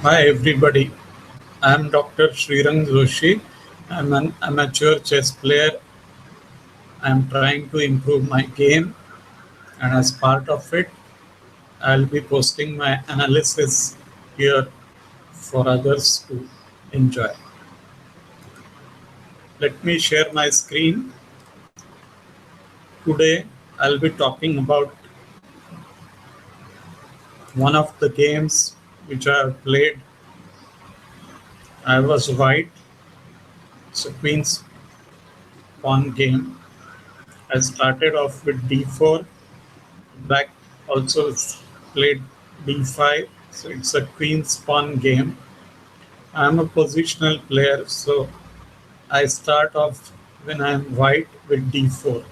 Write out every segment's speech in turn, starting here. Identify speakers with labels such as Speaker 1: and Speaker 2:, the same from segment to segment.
Speaker 1: Hi everybody, I am Dr. Srirang Joshi. I am an amateur chess player. I am trying to improve my game, and as part of it, I'll be posting my analysis here for others to enjoy. Let me share my screen. Today, I'll be talking about one of the games which I have played. I was white. It's a Queen's Pawn game. I started off with d4. Black also played d5. So it's a Queen's Pawn game. I'm a positional player, so I start off when I'm white with d4.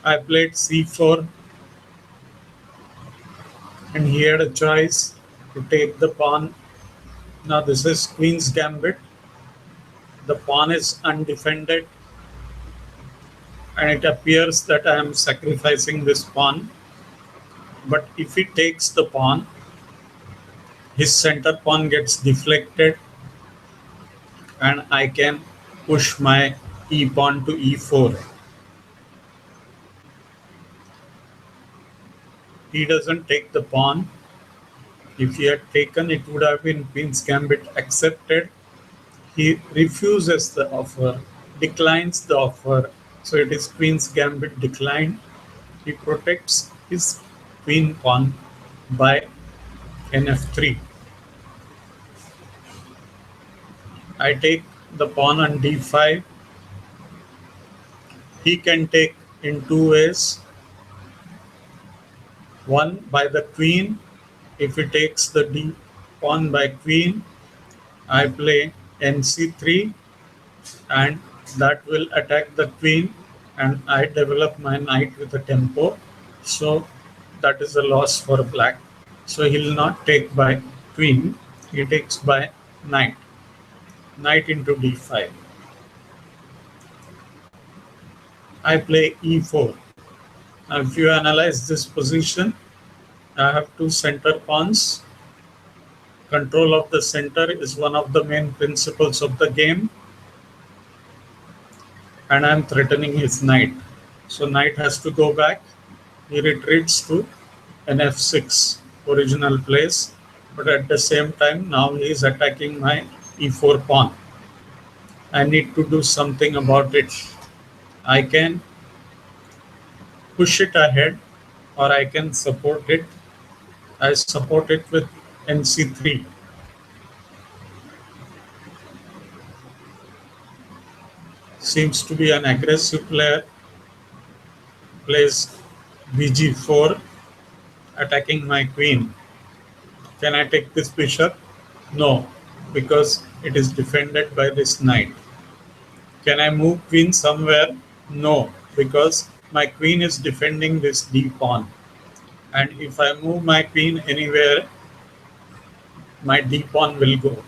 Speaker 1: I played c4, and he had a choice to take the pawn. Now this is Queen's Gambit. The pawn is undefended, and it appears that I am sacrificing this pawn. But if he takes the pawn, his center pawn gets deflected, and I can push my e pawn to e4. He doesn't take the pawn. If he had taken, it would have been Queen's Gambit accepted. He refuses the offer, declines the offer. So it is Queen's Gambit declined. He protects his queen pawn by nf3. I take the pawn on d5. He can take in two ways. One, by the queen. If he takes the d pawn by queen, I play nc3, and that will attack the queen, and I develop my knight with a tempo. So that is a loss for black. So he will not take by queen, he takes by knight. Knight into d5. I play e4. Now if you analyze this position, I have two center pawns. Control of the center is one of the main principles of the game, and I'm threatening his knight. So knight has to go back. He retreats to nf6, original place, but at the same time now he is attacking my e4 pawn. I need to do something about it. I can push it ahead, or I can support it. I support it with nc3. Seems to be an aggressive player. Plays bg4, attacking my queen. Can I take this bishop? No, because it is defended by this knight. Can I move queen somewhere? No, because my queen is defending this d pawn. And if I move my queen anywhere, my d pawn will go.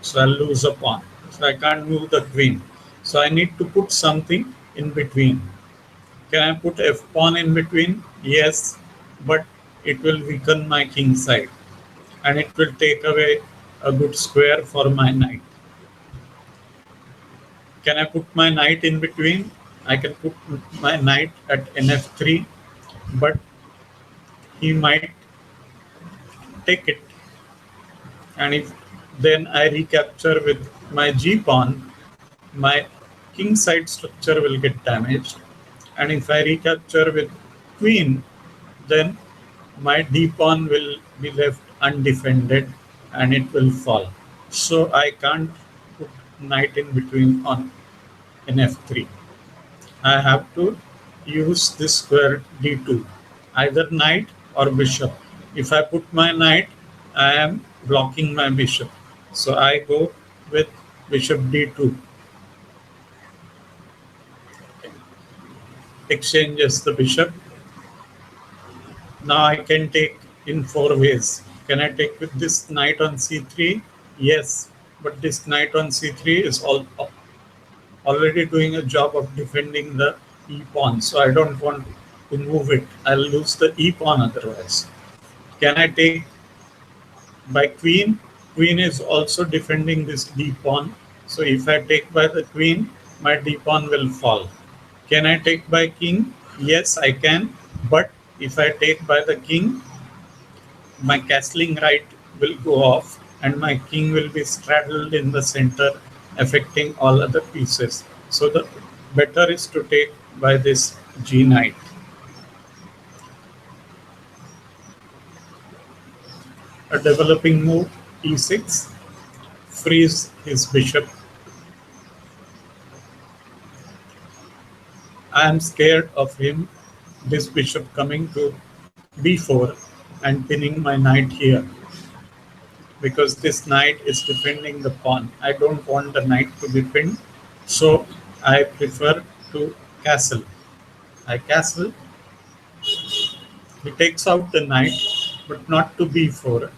Speaker 1: So I'll lose a pawn. So I can't move the queen. So I need to put something in between. Can I put f pawn in between? Yes, but it will weaken my king side, and it will take away a good square for my knight. Can I put my knight in between? I can put my knight at nf3, but he might take it. And if then I recapture with my g pawn, my king side structure will get damaged. And if I recapture with queen, then my d pawn will be left undefended and it will fall. So I can't put knight in between on nf3. I have to use this square d2, either knight or bishop. If I put my knight, I am blocking my bishop. So I go with bishop d2. Exchanges the bishop. Now I can take in four ways. Can I take with this knight on c3? Yes, but this knight on c3 is already doing a job of defending the e pawn. So I don't want to move it. I'll lose the e pawn otherwise. Can I take By queen, queen is also defending this d pawn. So if I take by the queen, my d pawn will fall. Can I take by king? Yes, I can. But if I take by the king, my castling right will go off and my king will be straddled in the center, affecting all other pieces. So the better is to take by this g knight. A developing move, e6, frees his bishop. I am scared of him, this bishop coming to b4 and pinning my knight here, because this knight is defending the pawn. I don't want the knight to be pinned, so I prefer to castle. I castle. He takes out the knight, but not to b4,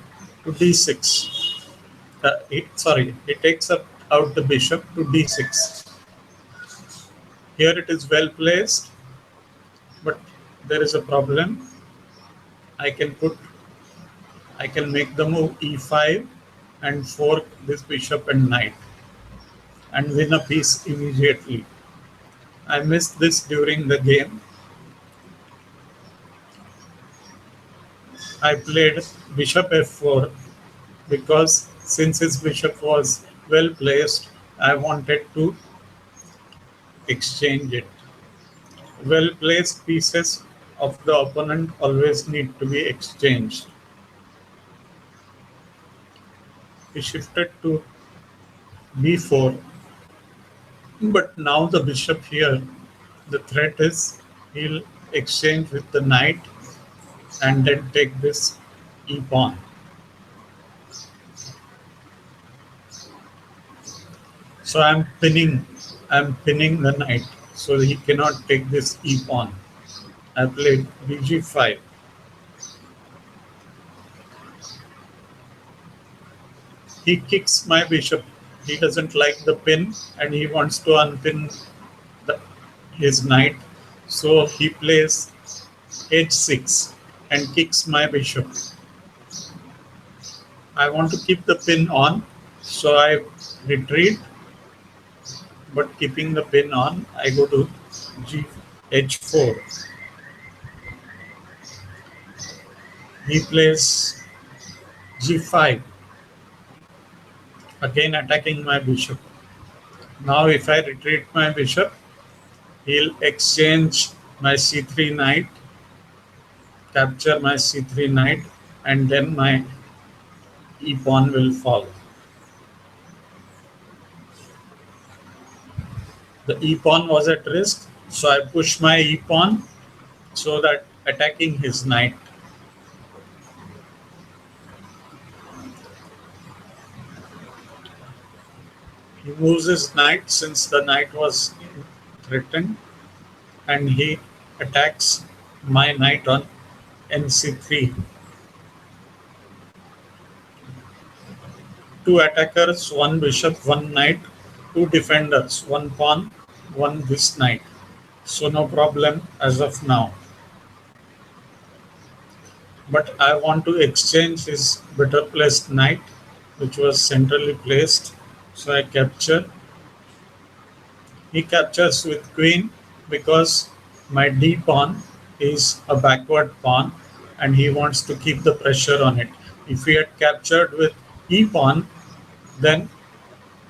Speaker 1: to d6. He takes out the bishop to d6. Here it is well placed, but there is a problem. I can make the move e5 and fork this bishop and knight and win a piece immediately. I missed this during the game. I played bishop f4 because since his bishop was well placed, I wanted to exchange it. Well placed pieces of the opponent always need to be exchanged. He shifted to b4, but now the bishop here, the threat is he'll exchange with the knight and then take this e pawn. So I'm pinning the knight so he cannot take this e pawn. I played bg5. He kicks my bishop. He doesn't like the pin and he wants to unpin his knight. So he plays h6 and kicks my bishop. I want to keep the pin on, so I retreat, but keeping the pin on, I go to h4. He plays g5, again attacking my bishop. Now if I retreat my bishop, he'll exchange my c3 knight, capture my c3 knight, and then my e pawn will fall. The e pawn was at risk, so I push my e pawn so that attacking his knight. He moves his knight since the knight was threatened, and he attacks my knight on nc3. Two attackers, one bishop, one knight, two defenders, one pawn, one this knight. So no problem as of now. But I want to exchange his better placed knight, which was centrally placed. So I capture. He captures with queen because my d pawn is a backward pawn and he wants to keep the pressure on it. If he had captured with e pawn, then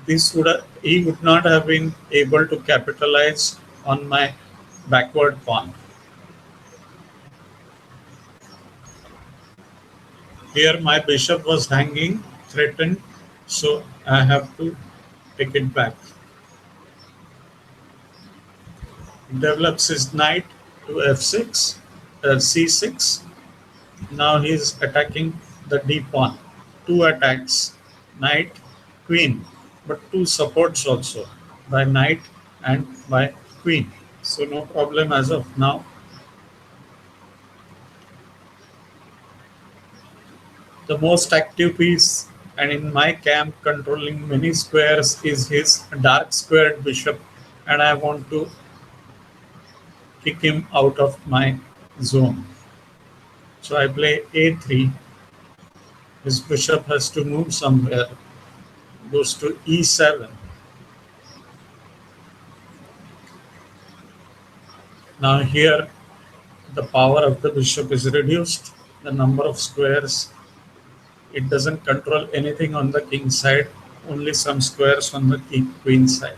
Speaker 1: he would not have been able to capitalize on my backward pawn. Here my bishop was hanging, threatened, so I have to take it back. He develops his knight to f6, c6. Now he is attacking the d pawn. Two attacks, knight, queen, but two supports also by knight and by queen. So no problem as of now. The most active piece and in my camp controlling many squares is his dark squared bishop, and I want to kick him out of my zone. So I play a3. His bishop has to move somewhere. Goes to e7. Now here the power of the bishop is reduced. The number of squares, it doesn't control anything on the king side, only some squares on the queen side.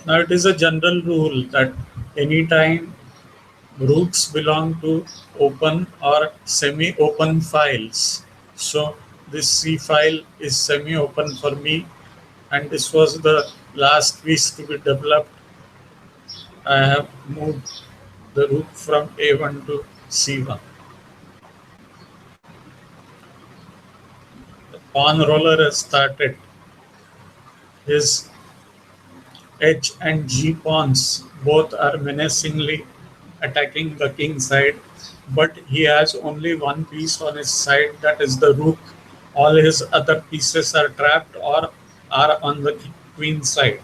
Speaker 1: Now it is a general rule that anytime roots belong to open or semi-open files. So this C file is semi-open for me, and this was the last piece to be developed. I have moved the rook from A1 to C1. The pawn roller has started. His H and G pawns both are menacingly attacking the king side, but he has only one piece on his side, that is the rook. All his other pieces are trapped or are on the queen side.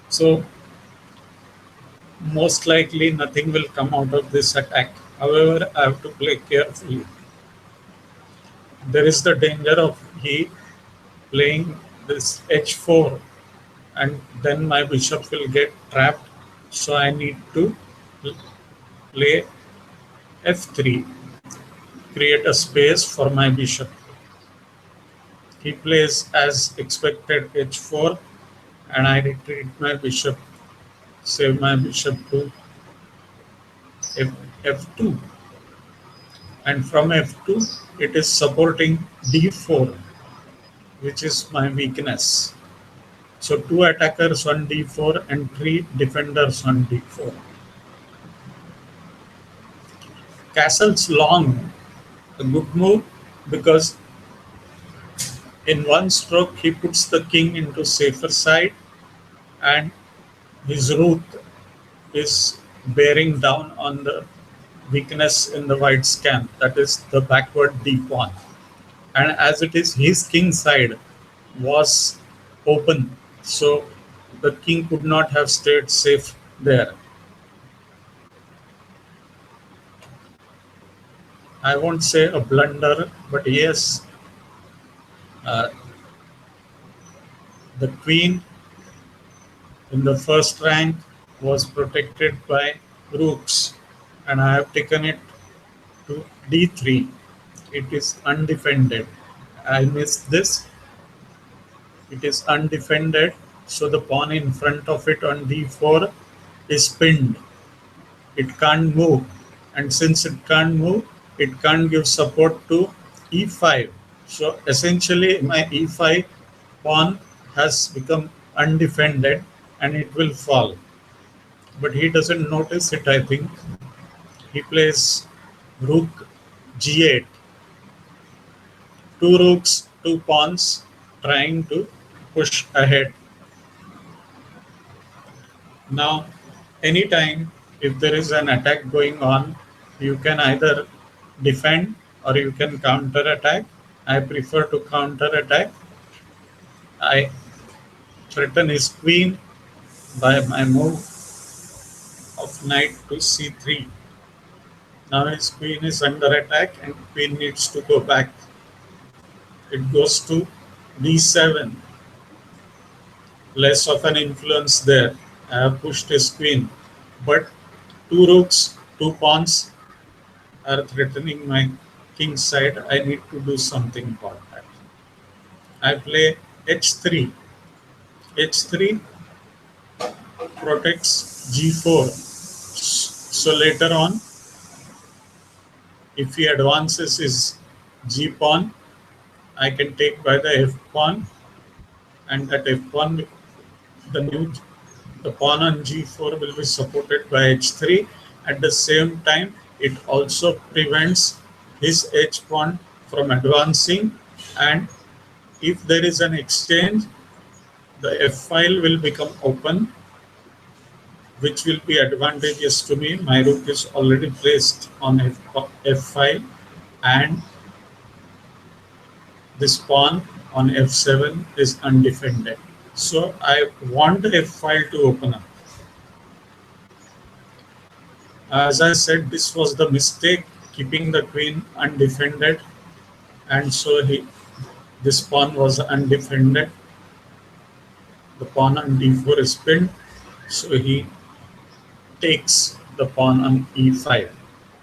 Speaker 1: So most likely nothing will come out of this attack. However, I have to play carefully. There is the danger of he playing this h4, and then my bishop will get trapped. So I need to play f3, create a space for my bishop. He plays as expected h4, and I retreat my bishop, save my bishop to f2. And from f2, it is supporting d4, which is my weakness. So 2 attackers on d4 and 3 defenders on d4. Castle's long, a good move, because in one stroke he puts the king into safer side, and his rook is bearing down on the weakness in the white's camp, that is the backward d pawn. And as it is, his king side was open, so the king could not have stayed safe there. I won't say a blunder, but yes, the queen in the first rank was protected by rooks, and I have taken it to d3. It is undefended. I missed this. It is undefended, so the pawn in front of it on d4 is pinned. It can't move, and since it can't move, it can't give support to e5. So essentially my e5 pawn has become undefended and it will fall. But he doesn't notice it, I think. He plays rook g8. 2 rooks, 2 pawns trying to push ahead. Now, anytime if there is an attack going on, you can either defend or you can counter attack. I prefer to counter attack. I threaten his queen by my move of knight to c3. Now his queen is under attack and queen needs to go back. It goes to d7. Less of an influence there. I have pushed his queen, but 2 rooks, 2 pawns are threatening my king's side. I need to do something about that. I play h3. h3 protects g4. So later on, if he advances his g pawn, I can take by the f pawn, and that f pawn, the pawn on g4 will be supported by h3. At the same time, it also prevents his h pawn from advancing, and if there is an exchange, the f file will become open, which will be advantageous to me. My rook is already placed on f file, and this pawn on f7 is undefended. So I want the f file to open up. As I said, this was the mistake keeping the queen undefended, and so this pawn was undefended. The pawn on d4 is pinned, so he takes the pawn on e5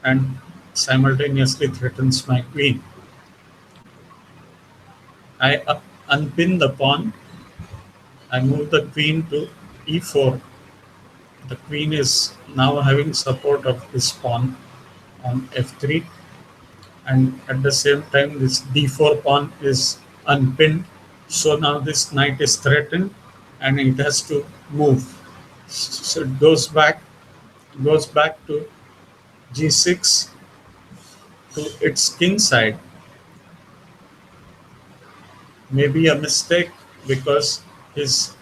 Speaker 1: and simultaneously threatens my queen. I unpin the pawn. I move the queen to e4. The queen is now having support of this pawn on f3, and at the same time this d4 pawn is unpinned. So now this knight is threatened and it has to move. So it goes back to g6 to its king side. Maybe a mistake because his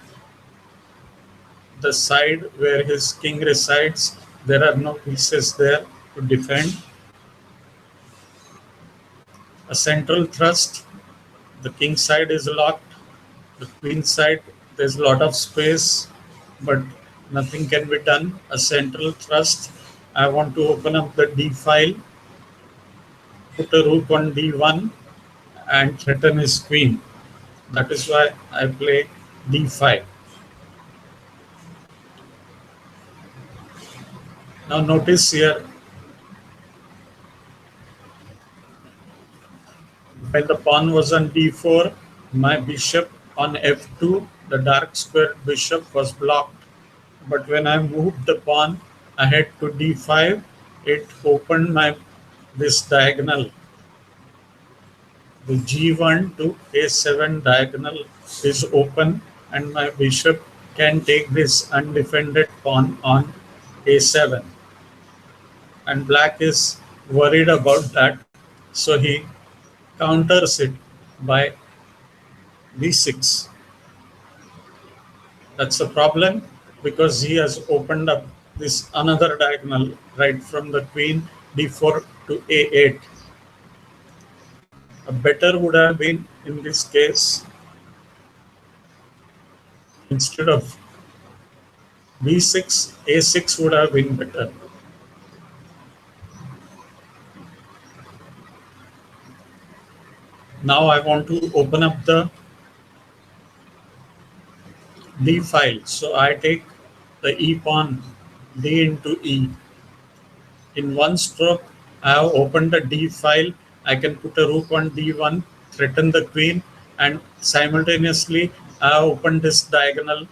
Speaker 1: the side where his king resides, there are no pieces there to defend. A central thrust, the king side is locked. The queen side, there's a lot of space, but nothing can be done. A central thrust, I want to open up the d file, put a rook on d1 and threaten his queen. That is why I play d5. Now notice here, when the pawn was on d4, my bishop on f2, the dark square bishop was blocked. But when I moved the pawn ahead to d5, it opened this diagonal. The g1 to a7 diagonal is open, and my bishop can take this undefended pawn on a7. And black is worried about that, so he counters it by d6. That's a problem because he has opened up this another diagonal right from the queen d4 to a8. A better would have been in this case, instead of b6, a6 would have been better. Now I want to open up the d file. So I take the e pawn d into e. In one stroke, I have opened the d file. I can put a rook on d1, threaten the queen, and simultaneously I have opened this diagonal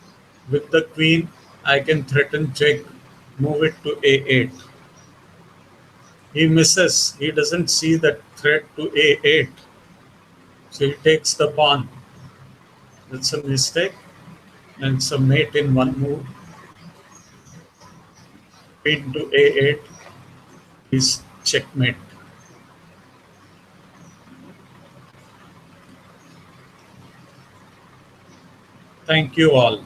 Speaker 1: with the queen. I can threaten check, move it to a8. He misses. He doesn't see that threat to a8. So he takes the pawn. That's a mistake. And it's a mate in one move. Queen to a8 is checkmate. Thank you all.